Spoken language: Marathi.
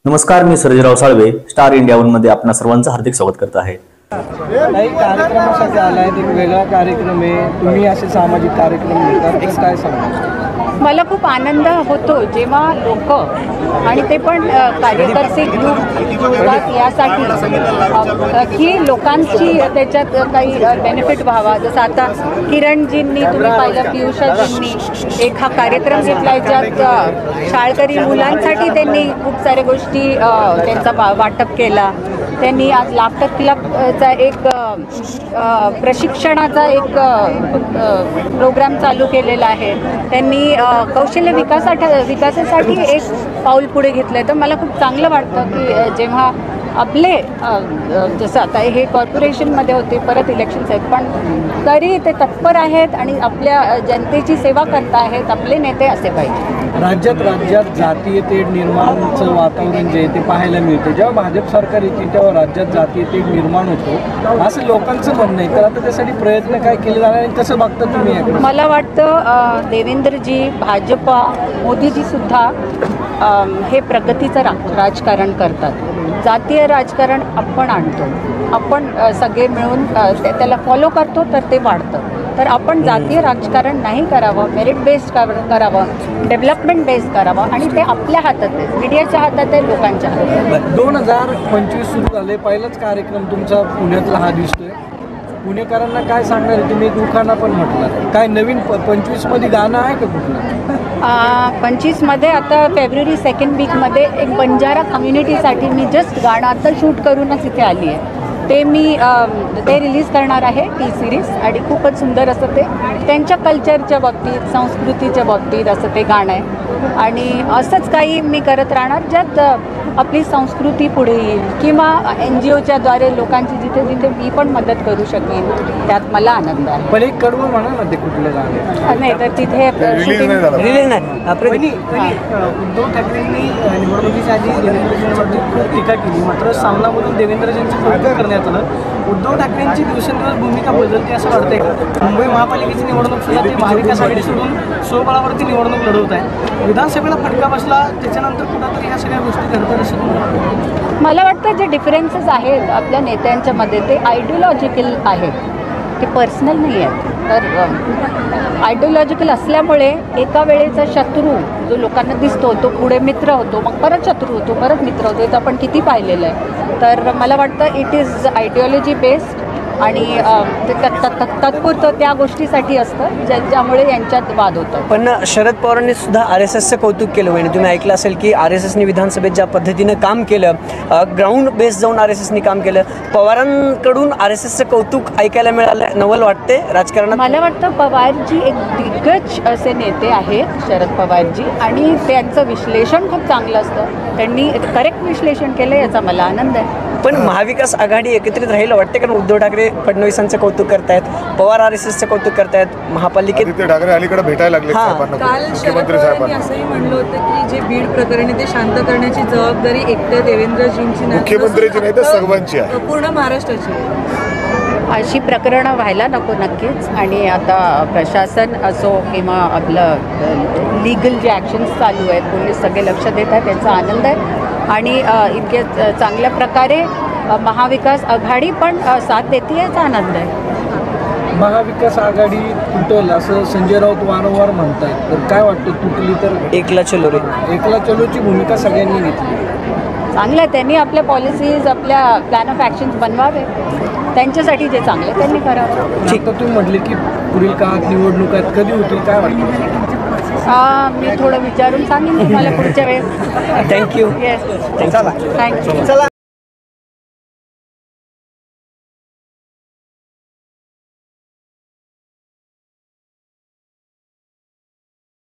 नमस्कार, मी Sarjerao Salve, Star India one मध्ये आपणा सर्वांचं हार्दिक स्वागत करत आहे। काही कार्यक्रमासाठी आलाय, एक वेगळा कार्यक्रम आहे, तुम्ही असे सामाजिक कार्यक्रम घेतात, तर काय सांगा? मला खूप आनंद होतो जेव्हा लोक आणि ते पण कार्यकर्ते ग्रुप जुळतात यासाठी की लोकांची त्याच्यात काही बेनिफिट व्हावा। जसं आता किरणजींनी तुम्ही पाहिलं, पियुषाजींनी एक हा कार्यक्रम घेतला ज्यात शाळकरी मुलांसाठी त्यांनी खूप साऱ्या गोष्टी त्यांचा वाटप केला। त्यांनी आज लाफ्टर क्लबचा एक प्रशिक्षणाचा एक प्रोग्राम चालू केलेला आहे। त्यांनी कौशल्य विकासासाठी एक पाऊल पुढे घेतलं आहे। तर मला खूप चांगलं वाटतं की जेव्हा आपले जसं आता हे कॉर्पोरेशनमध्ये होते, परत इलेक्शन्स आहेत, पण तरी ते तत्पर आहेत आणि आपल्या जनतेची सेवा करत आहेत। आपले नेते असे पाहिजे। राज्यात जातीय तेढ निर्माणचं वातावरण जे आहे ते पाहायला मिळते। जेव्हा भाजप सरकार येते तेव्हा राज्यात जातीय तेढ निर्माण होतो असं लोकांचं म्हणणं आहे। तर आता त्यासाठी प्रयत्न काय केले जाणार आणि कसं बघता तुम्ही याकडे? मला वाटतं देवेंद्रजी, भाजपा, मोदीजी सुद्धा हे प्रगतीचं राजकारण करतात। जातीय राजकारण आपण आणतो, आपण सगळे मिळून त्याला फॉलो करतो तर ते वाढतं। तर आपण जातीय राजकारण नाही करावं, मेरिट बेस्ड करावं, डेव्हलपमेंट बेस्ड करावं आणि ते आपल्या हातात आहे, मीडियाच्या हातात आहे, लोकांच्या हातात आहे। 2025 सुरू झाले, पहिलाच कार्यक्रम तुमचा पुण्यातला हा दिसतोय। पुणेकरांना काय सांगणार तुम्ही? दुखाना पण म्हटलं, काय नवीन 25 मध्ये गाणं आहे का कुठलं? 25 मध्ये आता फेब्रुवारी 2nd वीकमध्ये एक बंजारा कम्युनिटीसाठी मी जस्ट गाणं आता शूट करूनच इथे आली आहे। ते मी ते रिलीज करणार आहे, टी सिरीज, आणि खूपच सुंदर असं ते त्यांच्या कल्चरच्या बाबतीत, संस्कृतीच्या बाबतीत असं ते गाणं आहे। आणि असंच काही मी करत राहणार ज्यात आपली संस्कृती पुढे येईल किंवा NGOच्या द्वारे लोकांची जिथे जिथे मी पण मदत करू शकेन, त्यात मला आनंद आहे। पण एक कडवं म्हणा ना, ते कुठलं गाणं नाही तर तिथे रिलीज नाही। उद्धव ठाकरेंनी निवडणुकीच्या आधी देवेंद्रजींवरती खूप टीका केली, मात्र सामनामधून देवेंद्रजींचं कौतुक करण्यात आलं। उद्धव ठाकरेंची दिवसेंदिवस भूमिका बदलते असं वाटतंय का? मुंबई महापालिकेची निवडणूक सुद्धा ते महाविकास आघाडी सोडून स्वबळावरती निवडणूक लढवत आहे। विधानसभेला फटका बसला, त्याच्यानंतर कुठंतरी ह्या सगळ्या गोष्टी घडतात असं तुम्हाला? मला वाटतं जे डिफरन्सेस आहेत आपल्या नेत्यांच्या मध्ये ते आयडिओलॉजिकल आहेत, ते पर्सनल नाही आहेत। तर आयडिओलॉजिकल असल्यामुळे एका वेळेचा शत्रू जो लोकांना दिसतो तो पुढे मित्र होतो, मग परत शत्रू होतो, परत मित्र होतो, हे आपण किती पाहिलेलं आहे। तर मला वाटतं इट इज आयडिओलॉजी बेस्ड आणि तात्पुरतं त्या गोष्टीसाठी असतं ज्यामुळे यांच्यात वाद होतं। पण शरद पवारांनी सुद्धा RSSचं कौतुक केलं म्हणजे तुम्ही ऐकलं असेल की RSSने विधानसभेत ज्या पद्धतीनं काम केलं, ग्राउंड बेस जाऊन RSSने काम केलं, पवारांकडून RSSचं कौतुक ऐकायला मिळालं, नवल वाटते राजकारणात? मला वाटतं पवारजी एक दिग्गज असे नेते आहेत, शरद पवारजी, आणि त्यांचं विश्लेषण खूप चांगलं असतं। त्यांनी करेक्ट विश्लेषण केलं, याचा मला आनंद आहे। पण महाविकास आघाडी एकत्रित राहिलं वाटते, कारण उद्धव ठाकरे फडणवीसांचं कौतुक करतायत, पवार RSSचं कौतुक करतायत, महापालिकेत ठाकरे अलीकडे भेटायला लागले। काल शरद पवारांनी असंही म्हणलं होतं की जे बीड प्रकरणी ते शांत करण्याची जबाबदारी एकट्या देवेंद्रजींची नाही, मुख्यमंत्र्यांची नाही तर सर्वांची आहे, पूर्ण महाराष्ट्राची। अशी प्रकरणं व्हायला नको नक्कीच। आणि आता प्रशासन असो किंवा आपलं लीगल जे ॲक्शन्स चालू आहेत, पोलीस सगळे लक्ष देत आहेत, त्यांचा आनंद आहे। आणि इतक्या चांगल्या प्रकारे महाविकास आघाडी पण साथ देते, याचा आनंद आहे। महाविकास आघाडी तुटेल असं संजय राऊत वारंवार म्हणतात, तर काय वाटतं तुटली तर? एकला चलो रे, एकला चलोची भूमिका सगळ्यांनी घेतली, चांगलं आहे। त्यांनी आपल्या पॉलिसीज, आपल्या प्लॅन ऑफ ॲक्शन्स बनवावे, त्यांच्यासाठी जे चांगलं त्यांनी करावं। ठीक, तर तुम्ही म्हटले की पुढील काळात निवडणूक आहेत, कधी होतील काय वाटतं? मी थोडं विचारून सांगेन तुम्हाला पुढच्या वेळेस। थँक्यू। Yes, thank you. चला.